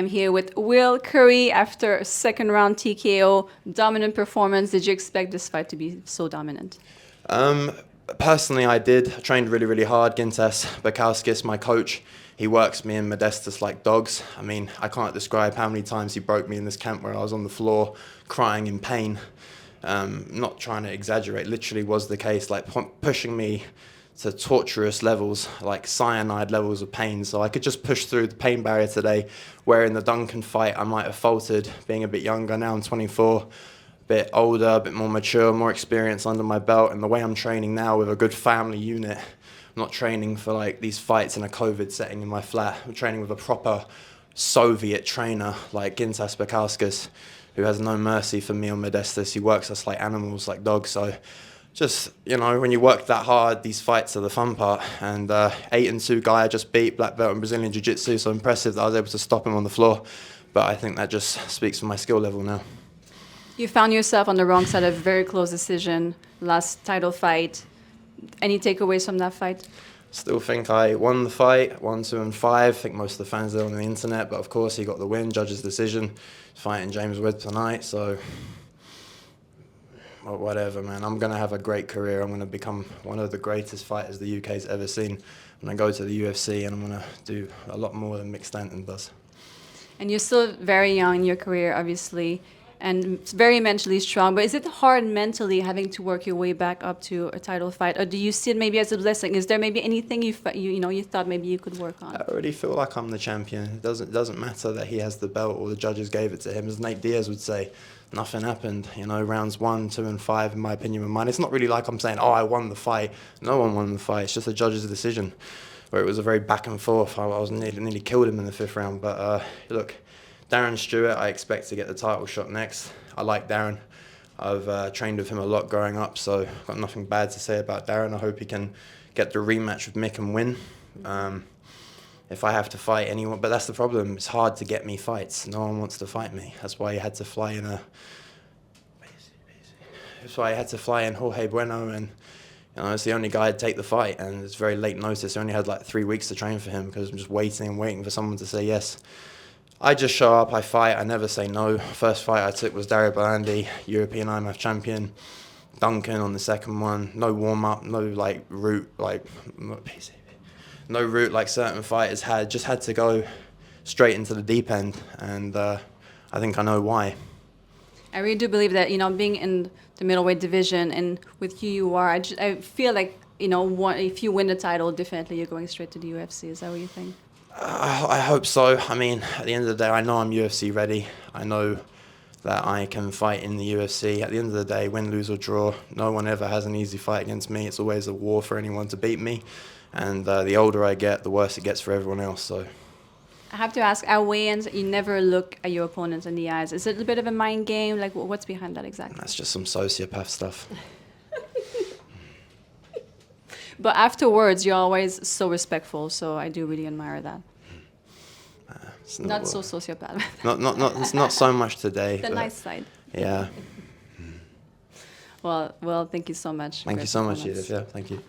am here with Will Currie after a second round TKO. Dominant performance. Did you expect this fight to be so dominant? Personally, I did. I trained really, really hard. Gintas Bakauskis, my coach, he works me and Modestus like dogs. I mean, I can't describe how many times he broke me in this camp where I was on the floor crying in pain. Not trying to exaggerate, literally was the case, like pushing me to torturous levels, like cyanide levels of pain. So I could just push through the pain barrier today, where in the Duncan fight I might have faltered, being a bit younger. Now I'm 24, a bit older, a bit more mature, more experience under my belt. And the way I'm training now with a good family unit, I'm not training for like these fights in a COVID setting in my flat. I'm training with a proper Soviet trainer like Gintas Bakauskis, who has no mercy for me or Modestus. He works us like animals, like dogs. So just, you know, when you work that hard, these fights are the fun part. And 8-2 guy I just beat, black belt in Brazilian Jiu-Jitsu, so impressive that I was able to stop him on the floor. But I think that just speaks for my skill level now. You found yourself on the wrong side of a very close decision, last title fight. Any takeaways from that fight? Still think I won the fight, 1, 2, and 5. I think most of the fans are on the internet, but of course he got the win, judge's decision. Fighting James Wood tonight, so well, whatever, man. I'm going to have a great career. I'm going to become one of the greatest fighters the UK's ever seen. I'm going to go to the UFC and I'm going to do a lot more than Mick Stanton does. And you're still very young in your career, obviously, and very mentally strong. But is it hard mentally having to work your way back up to a title fight, or do you see it maybe as a blessing? Is there maybe anything you thought maybe you could work on? I already feel like I'm the champion. It doesn't matter that he has the belt or the judges gave it to him. As Nate Diaz would say, nothing happened. You know, rounds 1, 2, and 5, in my opinion, were mine. It's not really like I'm saying, oh, I won the fight. No one won the fight. It's just a judge's decision, where it was a very back and forth. I was nearly killed him in the 5th round. But look, Darren Stewart, I expect to get the title shot next. I like Darren. I've trained with him a lot growing up, so I've got nothing bad to say about Darren. I hope he can get the rematch with Mick and win. If I have to fight anyone, but that's the problem. It's hard to get me fights. No one wants to fight me. That's why he had to fly in That's why I had to fly in Jorge Bueno, and you know, it's the only guy to take the fight, and it's very late notice. I only had like 3 weeks to train for him because I'm just waiting and waiting for someone to say yes. I just show up, I fight, I never say no. First fight I took was Dario Belandi, European IMF champion. Duncan on the second one. No warm-up, no like route, no route like certain fighters had. Just had to go straight into the deep end, and I think I know why. I really do believe that, being in the middleweight division and with who you are, I feel like, if you win the title, definitely you're going straight to the UFC. Is that what you think? I hope so. I mean, at the end of the day, I know I'm UFC ready. I know that I can fight in the UFC. At the end of the day, win, lose or draw, no one ever has an easy fight against me. It's always a war for anyone to beat me. And the older I get, the worse it gets for everyone else. So I have to ask, at weigh-ins, you never look at your opponents in the eyes. Is it a bit of a mind game? Like, what's behind that exactly? That's just some sociopath stuff. But afterwards, you're always so respectful, so I do really admire that. Not so sociopath. It's not so much today. The nice side. Yeah. Well, thank you so much. Thank you so much, Edith. Yeah, thank you.